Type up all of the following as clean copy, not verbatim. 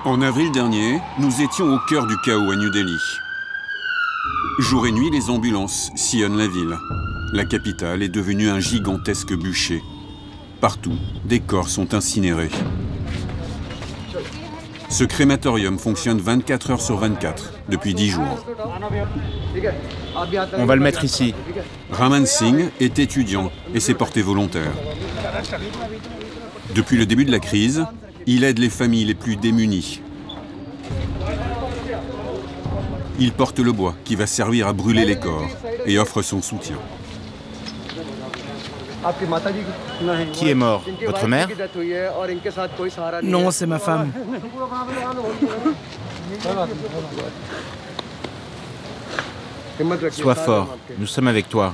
En avril dernier, nous étions au cœur du chaos à New Delhi. Jour et nuit, les ambulances sillonnent la ville. La capitale est devenue un gigantesque bûcher. Partout, des corps sont incinérés. Ce crématorium fonctionne 24 heures sur 24, depuis 10 jours. On va le mettre ici. Raman Singh est étudiant et s'est porté volontaire. Depuis le début de la crise, il aide les familles les plus démunies. Il porte le bois qui va servir à brûler les corps et offre son soutien. Qui est mort? Votre mère? Non, c'est ma femme. Sois fort, nous sommes avec toi.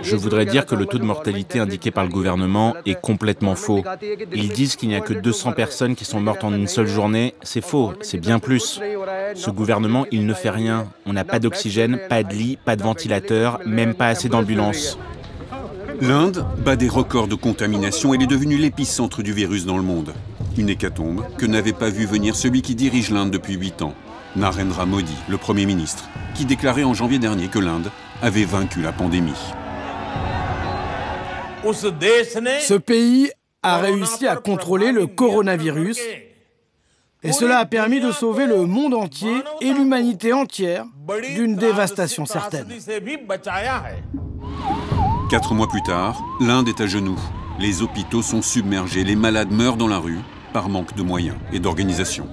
Je voudrais dire que le taux de mortalité indiqué par le gouvernement est complètement faux. Ils disent qu'il n'y a que 200 personnes qui sont mortes en une seule journée. C'est faux, c'est bien plus. Ce gouvernement, il ne fait rien. On n'a pas d'oxygène, pas de lit, pas de ventilateur, même pas assez d'ambulances. L'Inde bat des records de contamination et est devenue l'épicentre du virus dans le monde. Une hécatombe que n'avait pas vu venir celui qui dirige l'Inde depuis 8 ans. Narendra Modi, le Premier ministre, qui déclarait en janvier dernier que l'Inde avait vaincu la pandémie. Ce pays a réussi à contrôler le coronavirus et cela a permis de sauver le monde entier et l'humanité entière d'une dévastation certaine. 4 mois plus tard, l'Inde est à genoux. Les hôpitaux sont submergés, les malades meurent dans la rue par manque de moyens et d'organisation.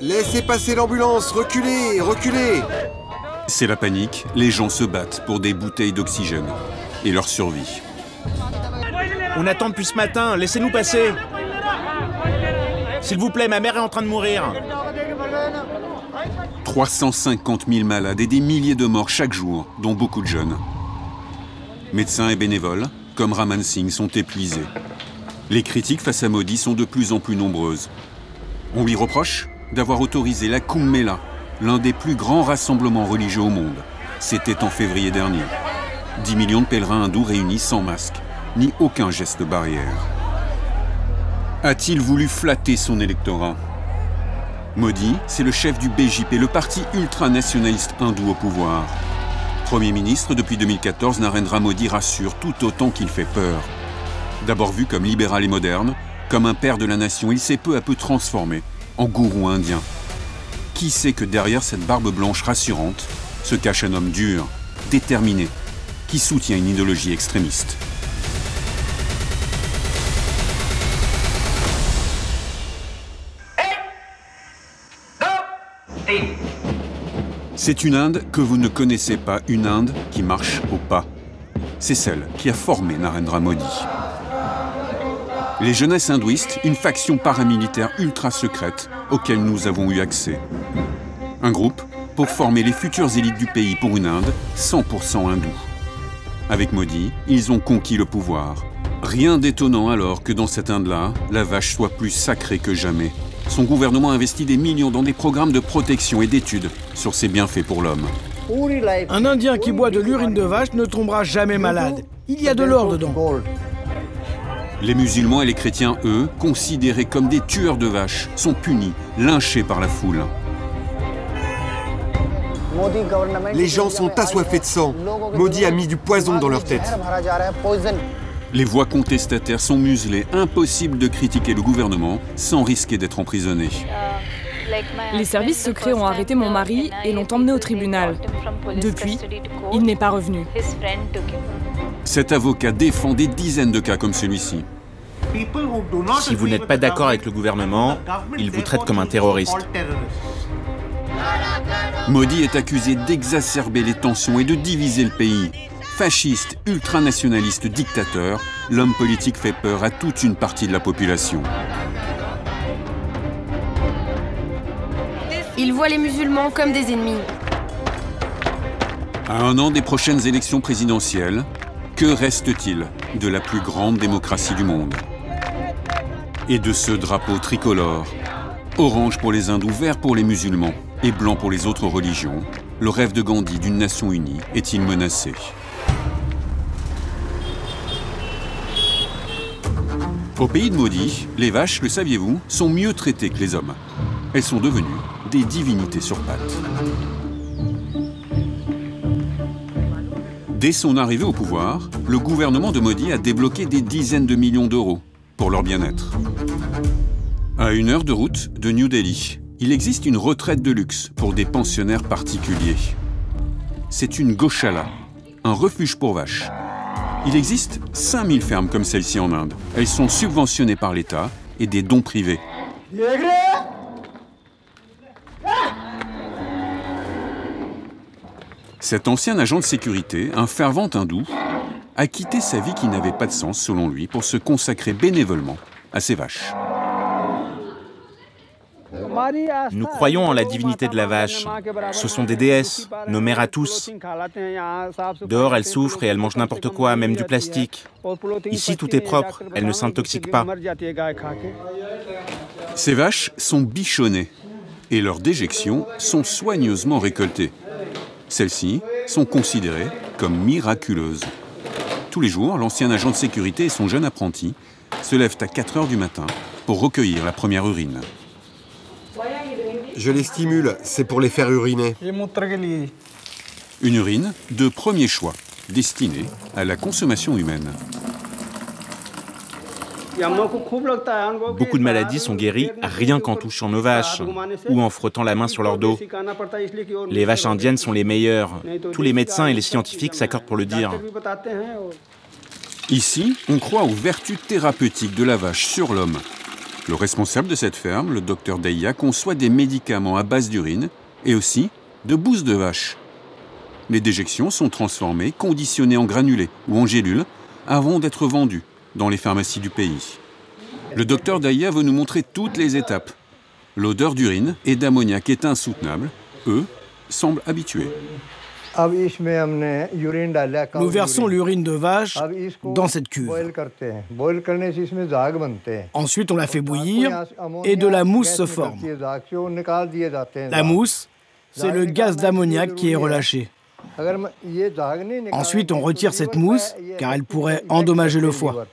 Laissez passer l'ambulance, reculez, reculez! C'est la panique, les gens se battent pour des bouteilles d'oxygène et leur survie. On attend depuis ce matin, laissez-nous passer. S'il vous plaît, ma mère est en train de mourir. 350 000 malades et des milliers de morts chaque jour, dont beaucoup de jeunes. Médecins et bénévoles, comme Raman Singh, sont épuisés. Les critiques face à Modi sont de plus en plus nombreuses. On lui reproche d'avoir autorisé la Kumbh Mela, l'un des plus grands rassemblements religieux au monde. C'était en février dernier. 10 millions de pèlerins hindous réunis sans masque, ni aucun geste barrière. A-t-il voulu flatter son électorat? Modi, c'est le chef du BJP, le parti ultranationaliste hindou au pouvoir. Premier ministre depuis 2014, Narendra Modi rassure tout autant qu'il fait peur. D'abord vu comme libéral et moderne, comme un père de la nation, il s'est peu à peu transformé en gourou indien. Qui sait que derrière cette barbe blanche rassurante se cache un homme dur, déterminé, qui soutient une idéologie extrémiste. C'est une Inde que vous ne connaissez pas, une Inde qui marche au pas. C'est celle qui a formé Narendra Modi. Les jeunesses hindouistes, une faction paramilitaire ultra secrète auquel nous avons eu accès. Un groupe pour former les futures élites du pays pour une Inde 100% hindoue. Avec Modi, ils ont conquis le pouvoir. Rien d'étonnant alors que dans cette Inde-là, la vache soit plus sacrée que jamais. Son gouvernement investit des millions dans des programmes de protection et d'études sur ses bienfaits pour l'homme. Un Indien qui boit de l'urine de vache ne tombera jamais malade. Il y a de l'or dedans. Les musulmans et les chrétiens, eux, considérés comme des tueurs de vaches, sont punis, lynchés par la foule. Les gens sont assoiffés de sang. Modi a mis du poison dans leur tête. Les voix contestataires sont muselées, impossible de critiquer le gouvernement sans risquer d'être emprisonné. Les services secrets ont arrêté mon mari et l'ont emmené au tribunal. Depuis, il n'est pas revenu. Cet avocat défend des dizaines de cas comme celui-ci. Si vous n'êtes pas d'accord avec le gouvernement, il vous traite comme un terroriste. Modi est accusé d'exacerber les tensions et de diviser le pays. Fasciste, ultranationaliste, dictateur, l'homme politique fait peur à toute une partie de la population. Il voit les musulmans comme des ennemis. À un an des prochaines élections présidentielles, que reste-t-il de la plus grande démocratie du monde? Et de ce drapeau tricolore, orange pour les hindous, vert pour les musulmans et blanc pour les autres religions, le rêve de Gandhi d'une nation unie est-il menacé? Au pays de Modi, les vaches, le saviez-vous, sont mieux traitées que les hommes. Elles sont devenues des divinités sur pattes. Dès son arrivée au pouvoir, le gouvernement de Modi a débloqué des dizaines de millions d'euros pour leur bien-être. À 1 heure de route de New Delhi, il existe une retraite de luxe pour des pensionnaires particuliers. C'est une goshala, un refuge pour vaches. Il existe 5000 fermes comme celle-ci en Inde. Elles sont subventionnées par l'État et des dons privés. Cet ancien agent de sécurité, un fervent hindou, a quitté sa vie qui n'avait pas de sens, selon lui, pour se consacrer bénévolement à ses vaches. Nous croyons en la divinité de la vache. Ce sont des déesses, nos mères à tous. Dehors, elles souffrent et elles mangent n'importe quoi, même du plastique. Ici, tout est propre, elles ne s'intoxiquent pas. Ces vaches sont bichonnées et leurs déjections sont soigneusement récoltées. Celles-ci sont considérées comme miraculeuses. Tous les jours, l'ancien agent de sécurité et son jeune apprenti se lèvent à 4 heures du matin pour recueillir la première urine. Je les stimule, c'est pour les faire uriner. Une urine de premier choix, destinée à la consommation humaine. Beaucoup de maladies sont guéries rien qu'en touchant nos vaches ou en frottant la main sur leur dos. Les vaches indiennes sont les meilleures. Tous les médecins et les scientifiques s'accordent pour le dire. Ici, on croit aux vertus thérapeutiques de la vache sur l'homme. Le responsable de cette ferme, le docteur Daya, conçoit des médicaments à base d'urine et aussi de bouse de vache. Les déjections sont transformées, conditionnées en granulés ou en gélules avant d'être vendues dans les pharmacies du pays. Le docteur Daya veut nous montrer toutes les étapes. L'odeur d'urine et d'ammoniac est insoutenable. Eux semblent habitués. Nous versons l'urine de vache dans cette cuve. Ensuite, on la fait bouillir et de la mousse se forme. La mousse, c'est le gaz d'ammoniac qui est relâché. Ensuite, on retire cette mousse car elle pourrait endommager le foie.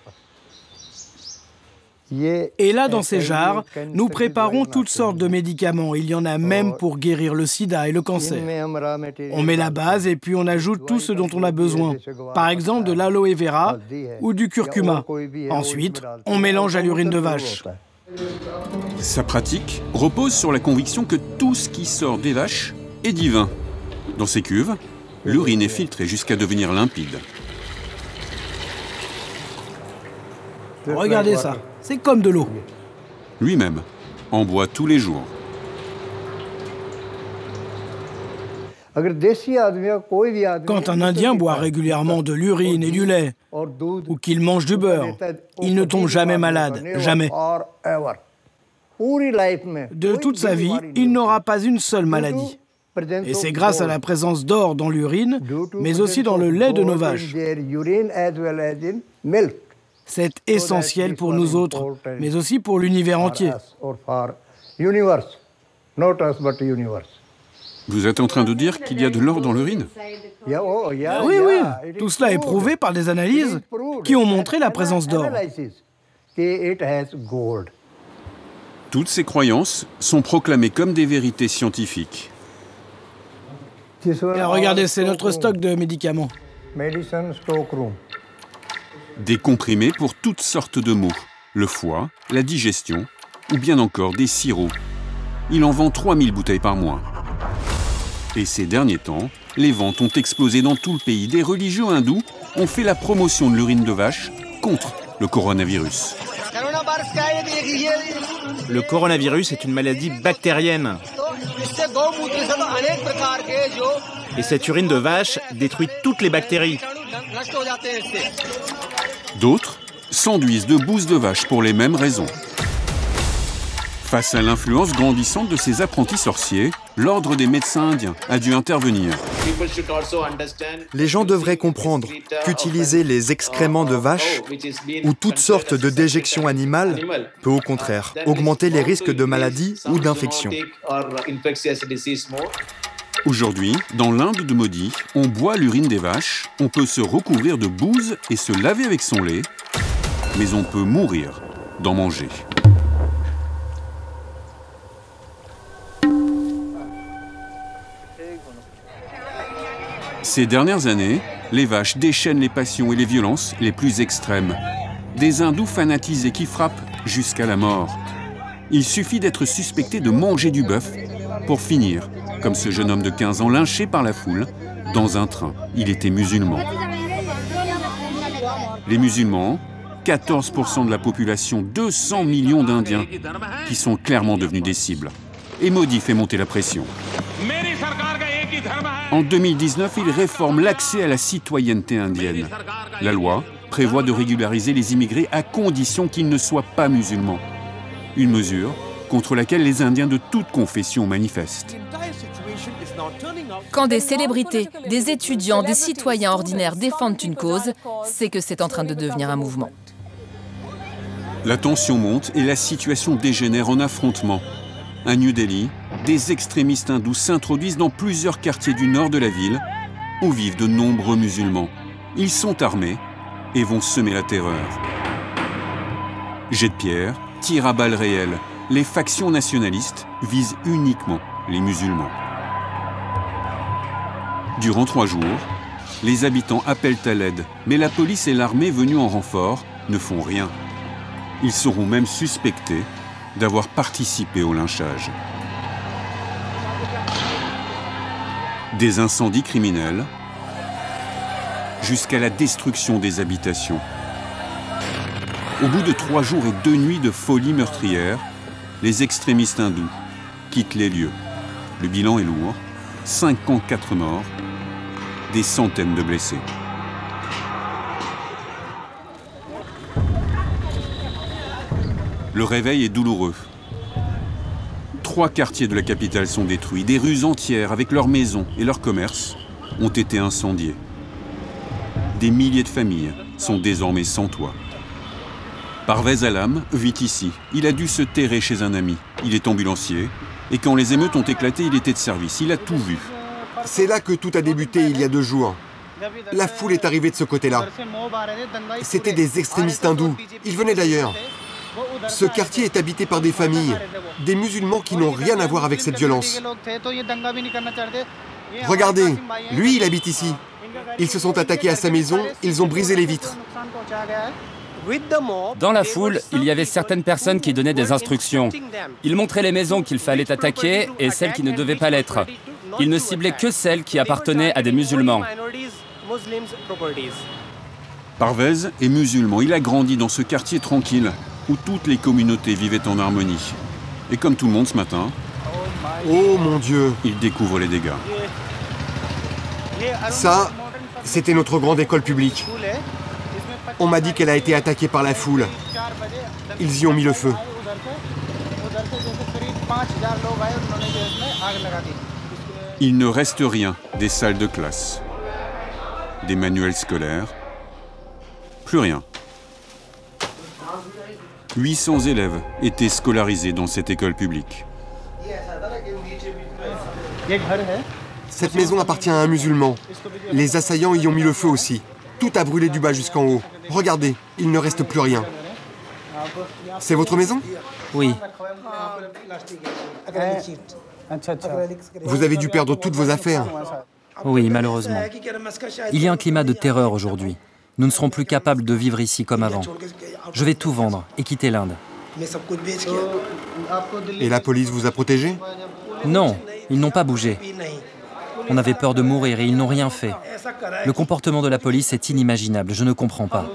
Et là, dans ces jarres, nous préparons toutes sortes de médicaments. Il y en a même pour guérir le sida et le cancer. On met la base et puis on ajoute tout ce dont on a besoin. Par exemple, de l'aloe vera ou du curcuma. Ensuite, on mélange à l'urine de vache. Sa pratique repose sur la conviction que tout ce qui sort des vaches est divin. Dans ces cuves, l'urine est filtrée jusqu'à devenir limpide. Regardez ça, c'est comme de l'eau. Lui-même en boit tous les jours. Quand un Indien boit régulièrement de l'urine et du lait, ou qu'il mange du beurre, il ne tombe jamais malade, jamais. De toute sa vie, il n'aura pas une seule maladie. Et c'est grâce à la présence d'or dans l'urine, mais aussi dans le lait de nos vaches. C'est essentiel pour nous autres, mais aussi pour l'univers entier. Vous êtes en train de dire qu'il y a de l'or dans l'urine? Oui, oui. Tout cela est prouvé par des analyses qui ont montré la présence d'or. Toutes ces croyances sont proclamées comme des vérités scientifiques. Et regardez, c'est notre stock de médicaments. Des comprimés pour toutes sortes de maux, le foie, la digestion ou bien encore des sirops. Il en vend 3000 bouteilles par mois. Et ces derniers temps, les ventes ont explosé dans tout le pays. Des religieux hindous ont fait la promotion de l'urine de vache contre le coronavirus. Le coronavirus est une maladie bactérienne. Et cette urine de vache détruit toutes les bactéries. D'autres s'enduisent de bouse de vache pour les mêmes raisons. Face à l'influence grandissante de ces apprentis sorciers, l'ordre des médecins indiens a dû intervenir. Les gens devraient comprendre qu'utiliser les excréments de vache ou toutes sortes de déjections animales peut au contraire augmenter les risques de maladies ou d'infections. Aujourd'hui, dans l'Inde de Modi, on boit l'urine des vaches, on peut se recouvrir de bouse et se laver avec son lait, mais on peut mourir d'en manger. Ces dernières années, les vaches déchaînent les passions et les violences les plus extrêmes. Des hindous fanatisés qui frappent jusqu'à la mort. Il suffit d'être suspecté de manger du bœuf pour finir, comme ce jeune homme de 15 ans lynché par la foule, dans un train. Il était musulman. Les musulmans, 14% de la population, 200 millions d'Indiens, qui sont clairement devenus des cibles. Et Modi fait monter la pression. En 2019, il réforme l'accès à la citoyenneté indienne. La loi prévoit de régulariser les immigrés à condition qu'ils ne soient pas musulmans. Une mesure contre laquelle les Indiens de toute confession manifestent. Quand des célébrités, des étudiants, des citoyens ordinaires défendent une cause, c'est que c'est en train de devenir un mouvement. La tension monte et la situation dégénère en affrontement. À New Delhi, des extrémistes hindous s'introduisent dans plusieurs quartiers du nord de la ville, où vivent de nombreux musulmans. Ils sont armés et vont semer la terreur. Jets de pierre, tirs à balles réelles, les factions nationalistes visent uniquement les musulmans. Durant 3 jours, les habitants appellent à l'aide, mais la police et l'armée venus en renfort ne font rien. Ils seront même suspectés d'avoir participé au lynchage. Des incendies criminels jusqu'à la destruction des habitations. Au bout de 3 jours et 2 nuits de folie meurtrière, les extrémistes hindous quittent les lieux. Le bilan est lourd, 54 morts, des centaines de blessés. Le réveil est douloureux. 3 quartiers de la capitale sont détruits. Des rues entières, avec leurs maisons et leurs commerces, ont été incendiés. Des milliers de familles sont désormais sans toit. Parvez Alam vit ici. Il a dû se terrer chez un ami. Il est ambulancier. Et quand les émeutes ont éclaté, il était de service. Il a tout vu. C'est là que tout a débuté il y a 2 jours. La foule est arrivée de ce côté-là. C'était des extrémistes hindous. Ils venaient d'ailleurs. Ce quartier est habité par des familles, des musulmans qui n'ont rien à voir avec cette violence. Regardez, lui, il habite ici. Ils se sont attaqués à sa maison, ils ont brisé les vitres. Dans la foule, il y avait certaines personnes qui donnaient des instructions. Ils montraient les maisons qu'il fallait attaquer et celles qui ne devaient pas l'être. Ils ne ciblaient que celles qui appartenaient à des musulmans. Parvez est musulman. Il a grandi dans ce quartier tranquille où toutes les communautés vivaient en harmonie. Et comme tout le monde ce matin, oh mon Dieu, il découvre les dégâts. Ça, c'était notre grande école publique. On m'a dit qu'elle a été attaquée par la foule. Ils y ont mis le feu. Il ne reste rien des salles de classe, des manuels scolaires, plus rien. 800 élèves étaient scolarisés dans cette école publique. Cette maison appartient à un musulman. Les assaillants y ont mis le feu aussi. Tout a brûlé du bas jusqu'en haut. Regardez, il ne reste plus rien. C'est votre maison? Oui. Vous avez dû perdre toutes vos affaires. Oui, malheureusement. Il y a un climat de terreur aujourd'hui. Nous ne serons plus capables de vivre ici comme avant. Je vais tout vendre et quitter l'Inde. Et la police vous a protégé? Non, ils n'ont pas bougé. On avait peur de mourir et ils n'ont rien fait. Le comportement de la police est inimaginable, je ne comprends pas.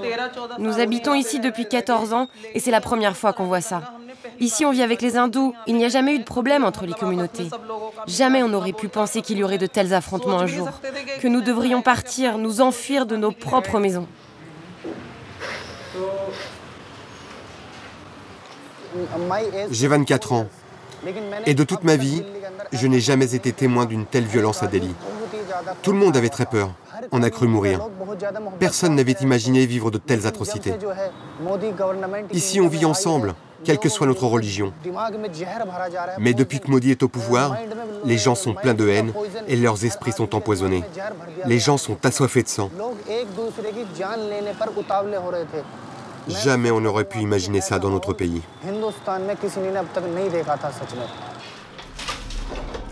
Nous habitons ici depuis 14 ans et c'est la première fois qu'on voit ça. Ici, on vit avec les hindous. Il n'y a jamais eu de problème entre les communautés. Jamais on n'aurait pu penser qu'il y aurait de tels affrontements un jour. Que nous devrions partir, nous enfuir de nos propres maisons. J'ai 24 ans. Et de toute ma vie, je n'ai jamais été témoin d'une telle violence à Delhi. Tout le monde avait très peur. On a cru mourir. Personne n'avait imaginé vivre de telles atrocités. Ici, on vit ensemble, quelle que soit notre religion. Mais depuis que Modi est au pouvoir, les gens sont pleins de haine et leurs esprits sont empoisonnés. Les gens sont assoiffés de sang. Jamais on n'aurait pu imaginer ça dans notre pays.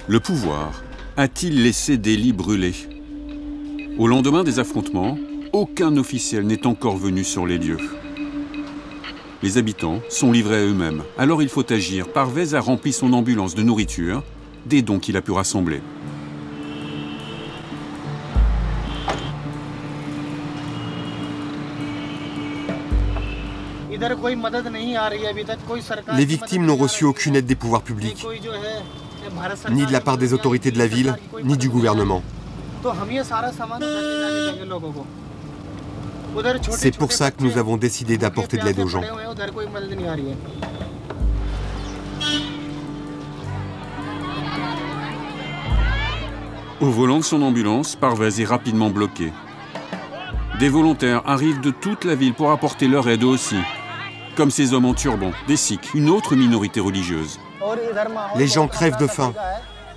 Le pouvoir a-t-il laissé Delhi brûler? Au lendemain des affrontements, aucun officiel n'est encore venu sur les lieux. Les habitants sont livrés à eux-mêmes. Alors il faut agir. Parvez a rempli son ambulance de nourriture, des dons qu'il a pu rassembler. Les victimes n'ont reçu aucune aide des pouvoirs publics, ni de la part des autorités de la ville, ni du gouvernement. C'est pour ça que nous avons décidé d'apporter de l'aide aux gens. Au volant de son ambulance, Parvez est rapidement bloqué. Des volontaires arrivent de toute la ville pour apporter leur aide aussi. Comme ces hommes en turban, des Sikhs, une autre minorité religieuse. Les gens crèvent de faim.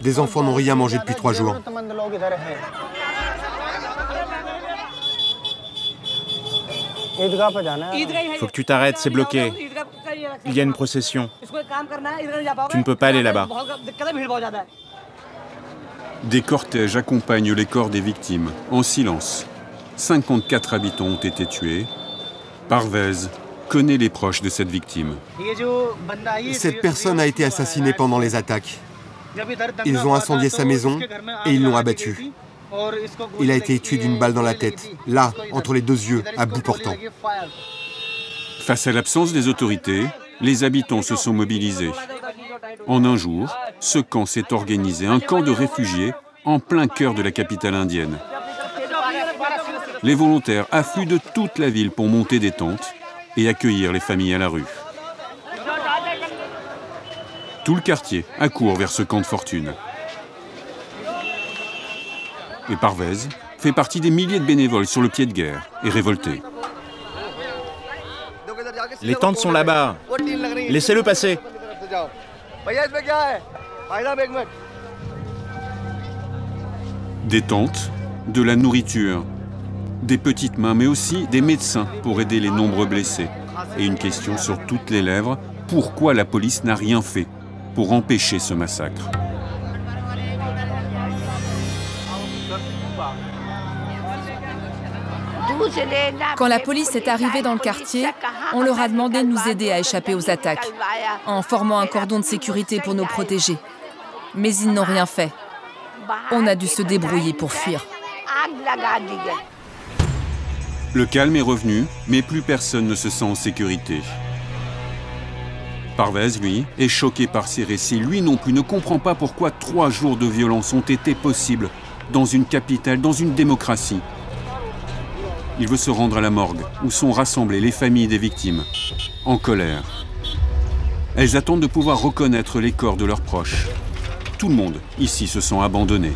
Des enfants n'ont rien mangé depuis 3 jours. Faut que tu t'arrêtes, c'est bloqué. Il y a une procession. Tu ne peux pas aller là-bas. Des cortèges accompagnent les corps des victimes, en silence. 54 habitants ont été tués. Parvez connaît les proches de cette victime. Cette personne a été assassinée pendant les attaques. Ils ont incendié sa maison et ils l'ont abattu. Il a été tué d'une balle dans la tête, là, entre les 2 yeux, à bout portant. Face à l'absence des autorités, les habitants se sont mobilisés. En un jour, ce camp s'est organisé, un camp de réfugiés en plein cœur de la capitale indienne. Les volontaires affluent de toute la ville pour monter des tentes et accueillir les familles à la rue. Tout le quartier accourt vers ce camp de fortune. Et Parvez fait partie des milliers de bénévoles sur le pied de guerre et révoltés. Les tentes sont là-bas. Laissez-le passer. Des tentes, de la nourriture, des petites mains, mais aussi des médecins pour aider les nombreux blessés. Et une question sur toutes les lèvres, pourquoi la police n'a rien fait pour empêcher ce massacre? Quand la police est arrivée dans le quartier, on leur a demandé de nous aider à échapper aux attaques, en formant un cordon de sécurité pour nous protéger. Mais ils n'ont rien fait. On a dû se débrouiller pour fuir. Le calme est revenu, mais plus personne ne se sent en sécurité. Parvez, lui, est choqué par ces récits. Lui non plus ne comprend pas pourquoi 3 jours de violence ont été possibles dans une capitale, dans une démocratie. Il veut se rendre à la morgue, où sont rassemblées les familles des victimes, en colère. Elles attendent de pouvoir reconnaître les corps de leurs proches. Tout le monde, ici, se sent abandonné.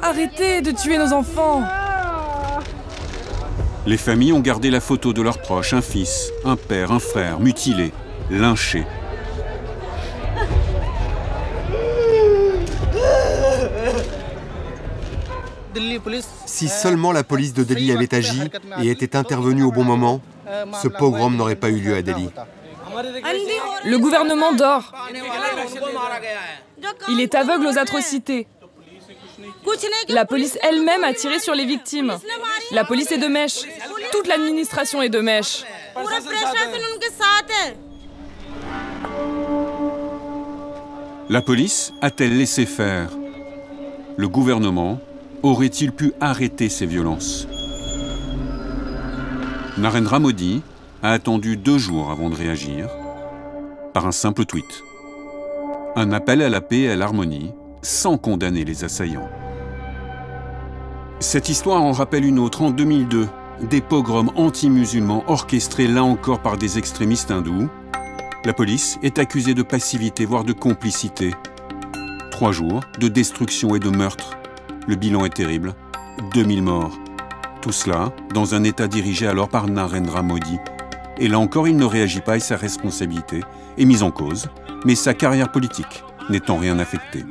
Arrêtez de tuer nos enfants! Les familles ont gardé la photo de leurs proches, un fils, un père, un frère, mutilés, lynchés. Si seulement la police de Delhi avait agi et était intervenue au bon moment, ce pogrom n'aurait pas eu lieu à Delhi. Le gouvernement dort. Il est aveugle aux atrocités. La police elle-même a tiré sur les victimes. La police est de mèche. Toute l'administration est de mèche. La police a-t-elle laissé faire? Le gouvernement aurait-il pu arrêter ces violences? Narendra Modi a attendu 2 jours avant de réagir par un simple tweet. Un appel à la paix et à l'harmonie sans condamner les assaillants. Cette histoire en rappelle une autre en 2002, des pogroms anti-musulmans orchestrés là encore par des extrémistes hindous. La police est accusée de passivité, voire de complicité. 3 jours de destruction et de meurtre. Le bilan est terrible, 2000 morts. Tout cela dans un État dirigé alors par Narendra Modi. Et là encore, il ne réagit pas et sa responsabilité est mise en cause, mais sa carrière politique n'est en rien affectée.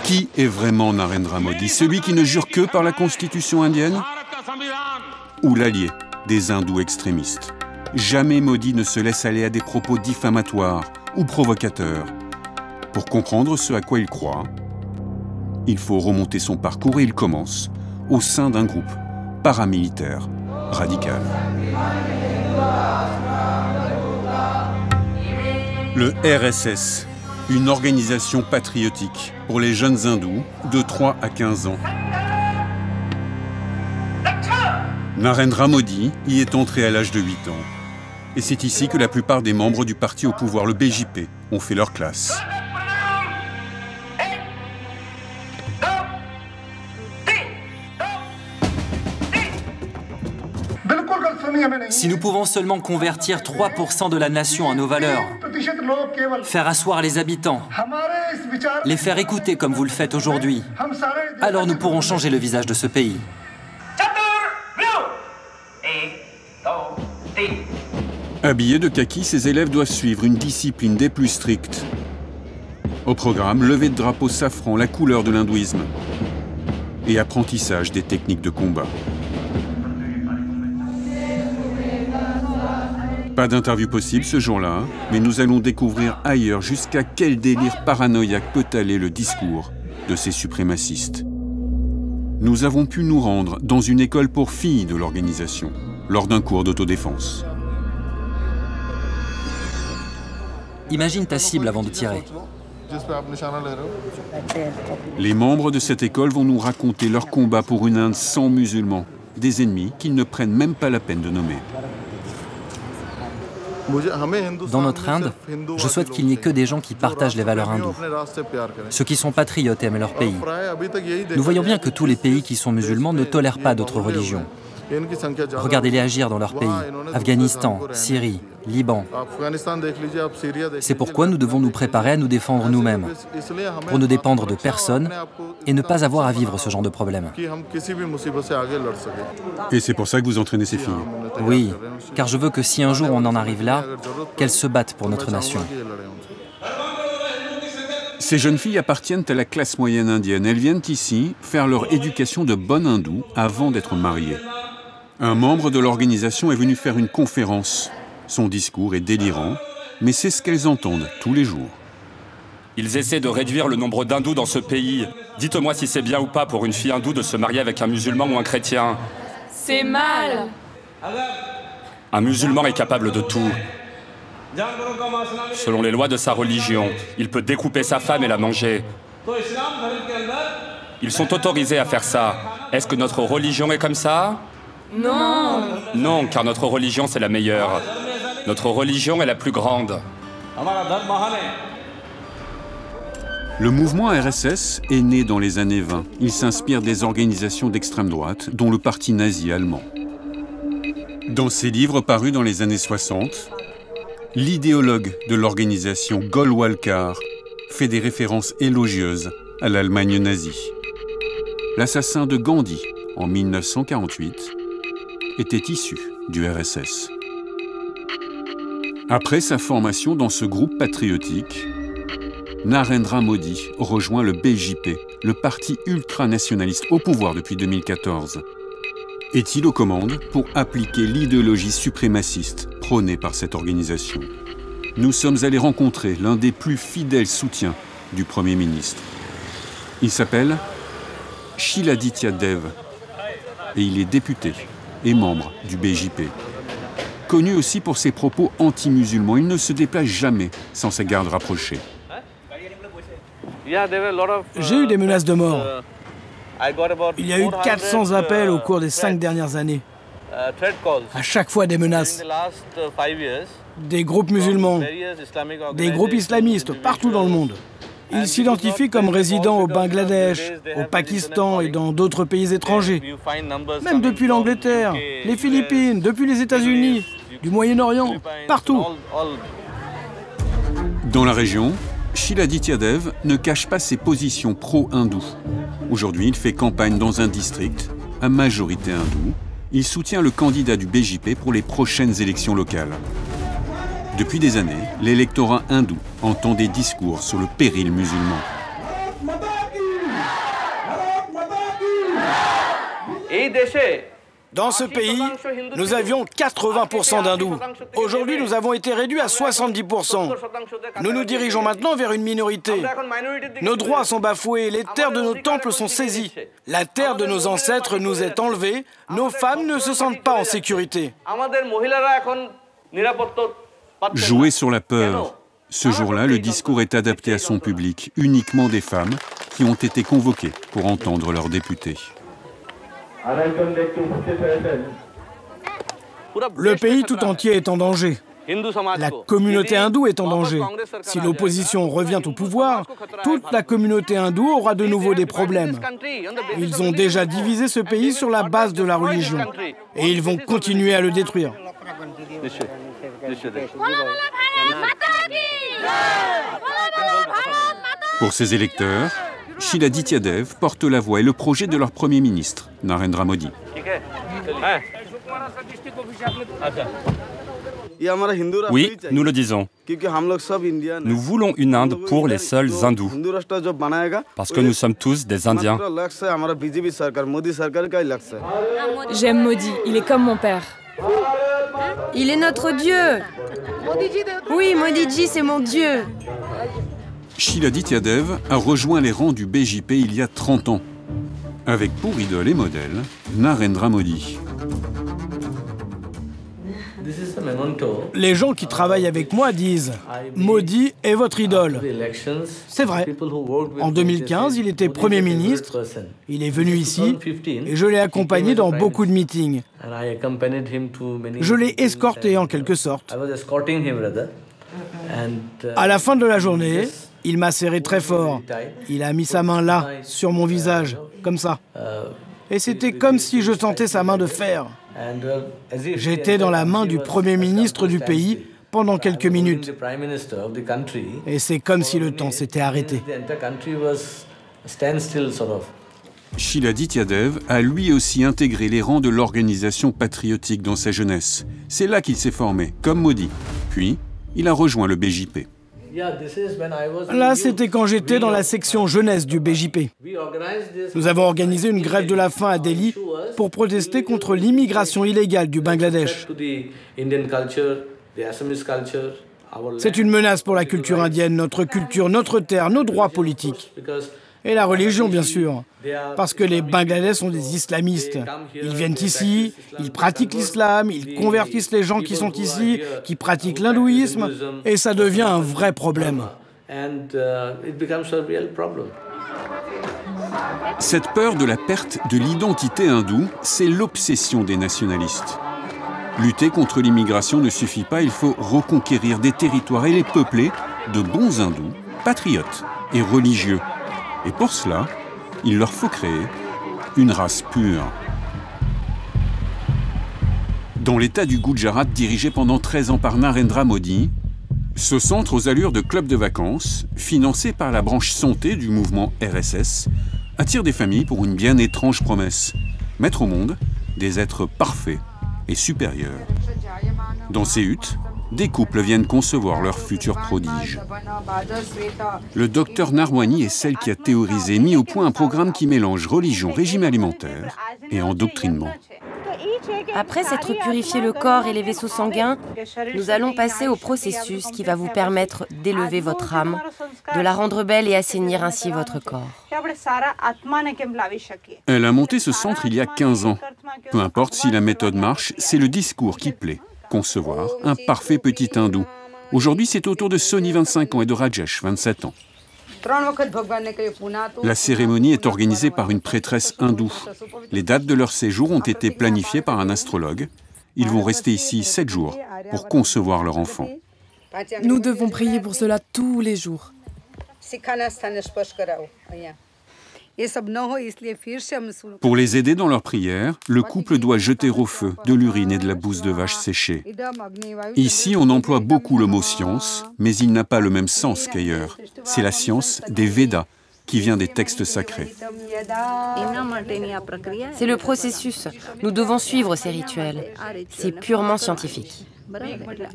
Qui est vraiment Narendra Modi? Celui qui ne jure que par la constitution indienne? Ou l'allié des hindous extrémistes? Jamais Modi ne se laisse aller à des propos diffamatoires ou provocateurs. Pour comprendre ce à quoi il croit, il faut remonter son parcours et il commence au sein d'un groupe paramilitaire radical. Le RSS, une organisation patriotique pour les jeunes hindous de 3 à 15 ans. Narendra Modi y est entré à l'âge de 8 ans. Et c'est ici que la plupart des membres du parti au pouvoir, le BJP, ont fait leur classe. Si nous pouvons seulement convertir 3% de la nation à nos valeurs, faire asseoir les habitants, les faire écouter comme vous le faites aujourd'hui, alors nous pourrons changer le visage de ce pays. Habillés de kaki, ces élèves doivent suivre une discipline des plus strictes. Au programme, levée de drapeau safran, la couleur de l'hindouisme, et apprentissage des techniques de combat. Pas d'interview possible ce jour-là, mais nous allons découvrir ailleurs jusqu'à quel délire paranoïaque peut aller le discours de ces suprémacistes. Nous avons pu nous rendre dans une école pour filles de l'organisation, lors d'un cours d'autodéfense. Imagine ta cible avant de tirer. Les membres de cette école vont nous raconter leur combat pour une Inde sans musulmans, des ennemis qu'ils ne prennent même pas la peine de nommer. Dans notre Inde, je souhaite qu'il n'y ait que des gens qui partagent les valeurs hindoues. Ceux qui sont patriotes aiment leur pays. Nous voyons bien que tous les pays qui sont musulmans ne tolèrent pas d'autres religions. Regardez-les agir dans leur pays, Afghanistan, Syrie, Liban. C'est pourquoi nous devons nous préparer à nous défendre nous-mêmes, pour ne dépendre de personne et ne pas avoir à vivre ce genre de problème. Et c'est pour ça que vous entraînez ces filles? Oui, car je veux que si un jour on en arrive là, qu'elles se battent pour notre nation. Ces jeunes filles appartiennent à la classe moyenne indienne. Elles viennent ici faire leur éducation de bonnes hindoues avant d'être mariées. Un membre de l'organisation est venu faire une conférence. Son discours est délirant, mais c'est ce qu'elles entendent tous les jours. Ils essaient de réduire le nombre d'hindous dans ce pays. Dites-moi si c'est bien ou pas pour une fille hindoue de se marier avec un musulman ou un chrétien. C'est mal. Un musulman est capable de tout. Selon les lois de sa religion, il peut découper sa femme et la manger. Ils sont autorisés à faire ça. Est-ce que notre religion est comme ça? Non. Non, car notre religion, c'est la meilleure. Notre religion est la plus grande. Le mouvement RSS est né dans les années 20. Il s'inspire des organisations d'extrême droite, dont le parti nazi allemand. Dans ses livres parus dans les années 60, l'idéologue de l'organisation Golwalkar fait des références élogieuses à l'Allemagne nazie. L'assassin de Gandhi, en 1948, était issu du RSS. Après sa formation dans ce groupe patriotique, Narendra Modi rejoint le BJP, le parti ultranationaliste au pouvoir depuis 2014. Est-il aux commandes pour appliquer l'idéologie suprémaciste prônée par cette organisation? Nous sommes allés rencontrer l'un des plus fidèles soutiens du Premier ministre. Il s'appelle Shiladitya Dev et il est député et membre du BJP. Connu aussi pour ses propos anti-musulmans, il ne se déplace jamais sans sa garde rapprochée. J'ai eu des menaces de mort. Il y a eu 400 appels au cours des 5 dernières années. À chaque fois des menaces. Des groupes musulmans, des groupes islamistes partout dans le monde. Ils s'identifient comme résidents au Bangladesh, au Pakistan et dans d'autres pays étrangers. Même depuis l'Angleterre, les Philippines, depuis les États-Unis, du Moyen-Orient, partout. Dans la région, Shiladitya Dev ne cache pas ses positions pro-hindoues. Aujourd'hui, il fait campagne dans un district à majorité hindoue. Il s'y identifie comme résident au Bangladesh, au Pakistan et dans d'autres pays étrangers. Même depuis l'Angleterre, les Philippines, depuis les États-Unis, du Moyen-Orient, partout. Dans la région, Shiladitya Dev ne cache pas ses positions pro-hindoues. Aujourd'hui, il fait campagne dans un district à majorité hindoue. il soutient le candidat du BJP pour les prochaines élections locales. Depuis des années, l'électorat hindou entend des discours sur le péril musulman. Dans ce pays, nous avions 80% d'hindous. Aujourd'hui, nous avons été réduits à 70%. Nous nous dirigeons maintenant vers une minorité. Nos droits sont bafoués, les terres de nos temples sont saisies. La terre de nos ancêtres nous est enlevée, nos femmes ne se sentent pas en sécurité. Jouer sur la peur. Ce jour-là, le discours est adapté à son public, uniquement des femmes qui ont été convoquées pour entendre leurs députés. Le pays tout entier est en danger. La communauté hindoue est en danger. Si l'opposition revient au pouvoir, toute la communauté hindoue aura de nouveau des problèmes. Ils ont déjà divisé ce pays sur la base de la religion. Et ils vont continuer à le détruire. Pour ses électeurs, Sheila Dityadev porte la voix et le projet de leur Premier ministre, Narendra Modi. Oui, nous le disons. Nous voulons une Inde pour les seuls hindous. Parce que nous sommes tous des Indiens. J'aime Modi, il est comme mon père. Il est notre Dieu. Oui, Modiji, c'est mon Dieu. Sheila Dityadev a rejoint les rangs du BJP il y a 30 ans, avec pour idole et modèle Narendra Modi. Les gens qui travaillent avec moi disent « Modi est votre idole ». C'est vrai. En 2015, il était Premier ministre, il est venu ici et je l'ai accompagné dans beaucoup de meetings. Je l'ai escorté en quelque sorte. À la fin de la journée, il m'a serré très fort. Il a mis sa main là, sur mon visage, comme ça. Et c'était comme si je sentais sa main de fer. J'étais dans la main du Premier ministre du pays pendant quelques minutes. Et c'est comme si le temps s'était arrêté. Sheila Dityadev a lui aussi intégré les rangs de l'organisation patriotique dans sa jeunesse. C'est là qu'il s'est formé, comme Modi. Puis, il a rejoint le BJP. Là, c'était quand j'étais dans la section jeunesse du BJP. Nous avons organisé une grève de la faim à Delhi pour protester contre l'immigration illégale du Bangladesh. C'est une menace pour la culture indienne, notre culture, notre terre, nos droits politiques. Et la religion, bien sûr, parce que les Bangladais sont des islamistes. Ils viennent ici, ils pratiquent l'islam, ils convertissent les gens qui sont ici, qui pratiquent l'hindouisme, et ça devient un vrai problème. Cette peur de la perte de l'identité hindoue, c'est l'obsession des nationalistes. Lutter contre l'immigration ne suffit pas, il faut reconquérir des territoires et les peupler de bons hindous, patriotes et religieux. Et pour cela, il leur faut créer une race pure. Dans l'état du Gujarat, dirigé pendant 13 ans par Narendra Modi, ce centre aux allures de club de vacances, financé par la branche santé du mouvement RSS, attire des familles pour une bien étrange promesse, mettre au monde des êtres parfaits et supérieurs. Dans ces huttes, des couples viennent concevoir leur futur prodige. Le docteur Narwani est celle qui a théorisé et mis au point un programme qui mélange religion, régime alimentaire et endoctrinement. Après s'être purifié le corps et les vaisseaux sanguins, nous allons passer au processus qui va vous permettre d'élever votre âme, de la rendre belle et assainir ainsi votre corps. Elle a monté ce centre il y a 15 ans. Peu importe si la méthode marche, c'est le discours qui plaît. Concevoir un parfait petit hindou. Aujourd'hui, c'est au tour de Sony, 25 ans, et de Rajesh, 27 ans. La cérémonie est organisée par une prêtresse hindoue. Les dates de leur séjour ont été planifiées par un astrologue. Ils vont rester ici 7 jours pour concevoir leur enfant. Nous devons prier pour cela tous les jours. Pour les aider dans leur prière, le couple doit jeter au feu de l'urine et de la bouse de vache séchée. Ici, on emploie beaucoup le mot science, mais il n'a pas le même sens qu'ailleurs. C'est la science des Védas qui vient des textes sacrés. C'est le processus. Nous devons suivre ces rituels. C'est purement scientifique.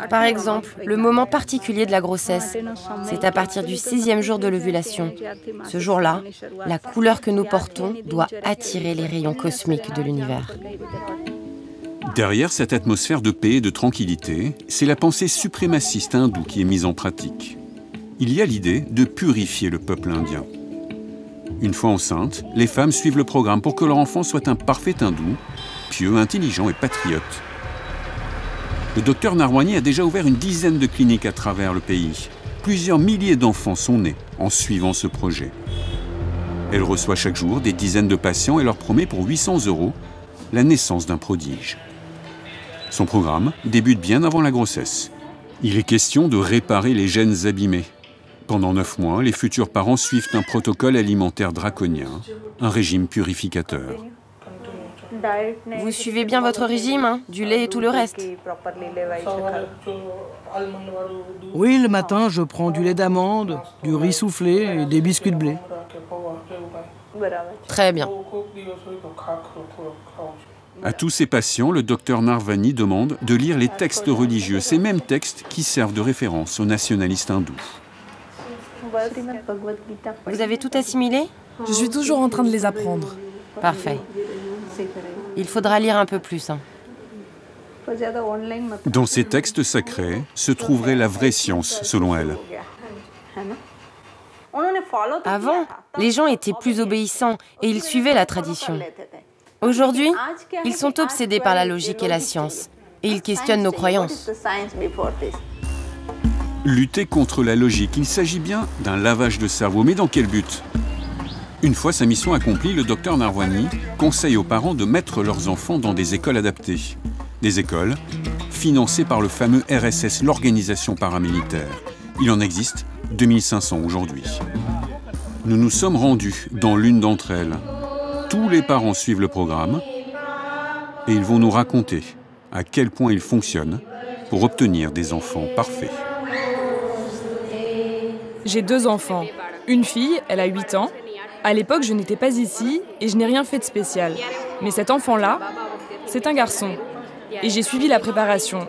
Par exemple, le moment particulier de la grossesse, c'est à partir du 6e jour de l'ovulation. Ce jour-là, la couleur que nous portons doit attirer les rayons cosmiques de l'univers. Derrière cette atmosphère de paix et de tranquillité, c'est la pensée suprémaciste hindoue qui est mise en pratique. Il y a l'idée de purifier le peuple indien. Une fois enceintes, les femmes suivent le programme pour que leur enfant soit un parfait hindou, pieux, intelligent et patriote. Le docteur Narwani a déjà ouvert une dizaine de cliniques à travers le pays. Plusieurs milliers d'enfants sont nés en suivant ce projet. Elle reçoit chaque jour des dizaines de patients et leur promet pour 800 € la naissance d'un prodige. Son programme débute bien avant la grossesse. Il est question de réparer les gènes abîmés. Pendant 9 mois, les futurs parents suivent un protocole alimentaire draconien, un régime purificateur. Vous suivez bien votre régime, hein? Du lait et tout le reste? Oui, le matin, je prends du lait d'amande, du riz soufflé et des biscuits de blé. Très bien. À tous ces patients, le docteur Narwani demande de lire les textes religieux, ces mêmes textes qui servent de référence aux nationalistes hindous. Vous avez tout assimilé? Je suis toujours en train de les apprendre. Parfait. Il faudra lire un peu plus. Hein. Dans ces textes sacrés se trouverait la vraie science, selon elle. Avant, les gens étaient plus obéissants et ils suivaient la tradition. Aujourd'hui, ils sont obsédés par la logique et la science, et ils questionnent nos croyances. Lutter contre la logique, il s'agit bien d'un lavage de cerveau, mais dans quel but? Une fois sa mission accomplie, le docteur Narwani conseille aux parents de mettre leurs enfants dans des écoles adaptées. Des écoles financées par le fameux RSS, l'organisation paramilitaire. Il en existe 2500 aujourd'hui. Nous nous sommes rendus dans l'une d'entre elles. Tous les parents suivent le programme et ils vont nous raconter à quel point il fonctionne pour obtenir des enfants parfaits. J'ai 2 enfants. Une fille, elle a 8 ans. À l'époque, je n'étais pas ici et je n'ai rien fait de spécial. Mais cet enfant-là, c'est un garçon. Et j'ai suivi la préparation.